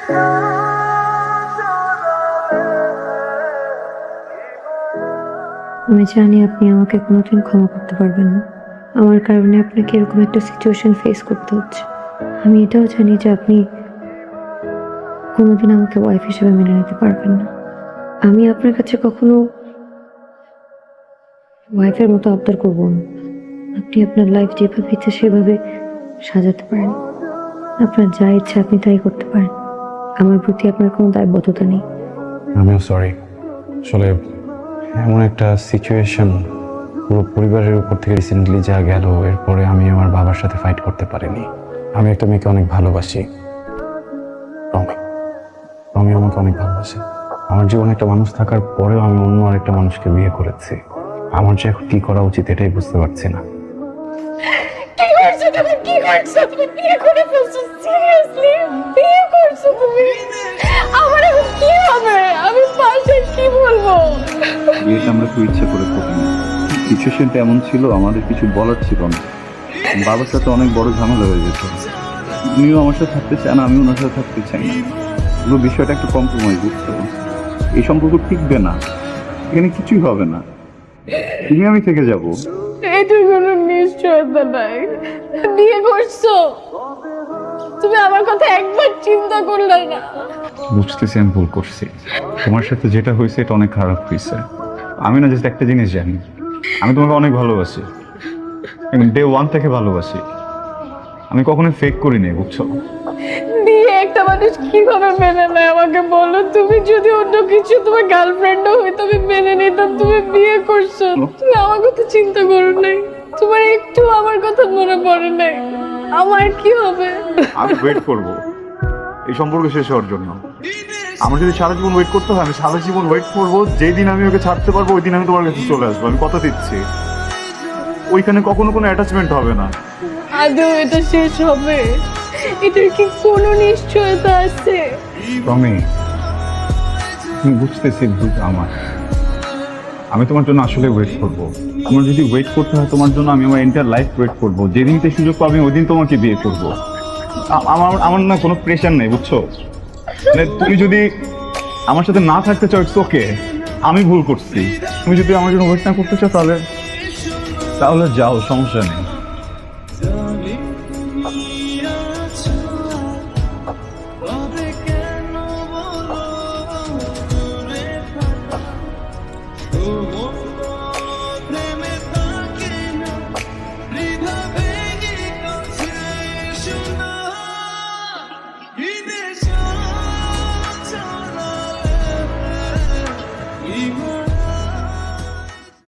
আমি জানি আপনি আমাকে কোনোদিন ক্ষমা করতে পারবেন না। আমার কারণে আপনাকে এরকম একটা সিচুয়েশন ফেস করতে হচ্ছে। আমি এটাও জানি যে আপনি কোনোদিন আমাকে ওয়াইফ হিসেবে মেনে নিতে পারবেন না। আমি আপনার কাছে কখনো ওয়াইফের মতো আবদার করবো না। আপনি আপনার লাইফ যেভাবে ইচ্ছে সেভাবে সাজাতে পারেন। আপনার যা ইচ্ছা আপনি তাই করতে পারেন। আমার প্রতি আপনার কোনো দায়বদ্ধতা নেই। আমিও সরি। আসলে এমন একটা সিচুয়েশন পুরো পরিবারের উপর থেকে রিসেন্টলি যা গেল, এরপরে আমি আমার বাবার সাথে ফাইট করতে পারিনি। আমি একটা মেয়েকে অনেক ভালোবাসি, রমি। রমি আমাকে অনেক ভালোবাসে। আমার জীবনে একটা মানুষ থাকার পরেও আমি অন্য আরেকটা মানুষকে বিয়ে করেছি। আমার যে এখন কি করা উচিত এটাই বুঝতে পারছি না। কি করছো তুমি? কি করছো তুমি? বিয়ে করে ফেলছো? সিরিয়াসলি বিয়ে করছো তুমি? আমার এখন কি হবে? আমি পাশে কি বলবো? বিয়েটা আমরা খুব ইচ্ছা করে করিনি। সিচুয়েশনটা এমন ছিল, আমাদের কিছু বলার ছিল না। বাবার সাথে অনেক বড় ঝামেলা হয়ে যেত। উনিও আমার সাথে থাকতে চায় না, আমি ওনার সাথে থাকতে চাই না। পুরো বিষয়টা একটা কম্প্রোমাইজ, বুঝতে পারছো? এই সম্পর্ক টিকবে না, এখানে কিছুই হবে না। তুমি আমি থেকে যাবো। এটার কোনো নিশ্চয়তা নাই। বিয়ে করছো, তুমি আমার কথা একবার চিন্তা করলে না? বুঝতেছি আমি ভুল করছি। তোমার সাথে যেটা হয়েছে এটা অনেক খারাপ হয়েছে। আমি না জাস্ট একটা জিনিস জানি, আমি তোমাকে অনেক ভালোবাসি, ডে ওয়ান থেকে ভালোবাসি। আমি কখনো ফেক করিনি, বুঝছো? বিয়ে একটা মানুষ কিভাবে মেনে নেয় আমাকে বলো। তুমি যদি অন্য কিছু তোমার গার্লফ্রেন্ডও হইতো আমি মেনে নিতাম। তুমি বিয়ে করছো, তুমি আমার কথা চিন্তা করো নাই। তোমার একটু আমার কথা মনে পড়ে নাই। আমার কি হবে? আমি ওয়েট করব এই সম্পর্ক শেষ হওয়ার জন্য। আমার যদি সারা জীবন ওয়েট করতে হয়, আমি সারা জীবন ওয়েট করবো। যেই দিন আমি ওকে ছাড়তে পারবো ওই দিন আমি তোমার কাছে চলে আসবো, আমি কথা দিচ্ছি। ওইখানে কখনো কোনো অ্যাটাচমেন্ট হবে না। আদৌ এটা শেষ হবে? এটার কি কোনো নিশ্চয়তা আছে? রমি, তুমি বুঝতেছি ভুল আমার। আমি তোমার জন্য আসলে ওয়েট করবো। আমার যদি ওয়েট করতে হয় তোমার জন্য, আমি আমার এন্টার লাইফ ওয়েট করবো। যেদিনতে সুযোগ পাবো ওই দিন তোমাকে বিয়ে করবো। আমার আমার না কোনো প্রেশার নেই, বুঝছো? মানে তুমি যদি আমার সাথে না থাকতে চাও ইটস ওকে, আমি ভুল করছি। তুমি যদি আমার জন্য ওয়েট না করতে চাও তাহলে তাহলে যাও, সমস্যা নেই। Even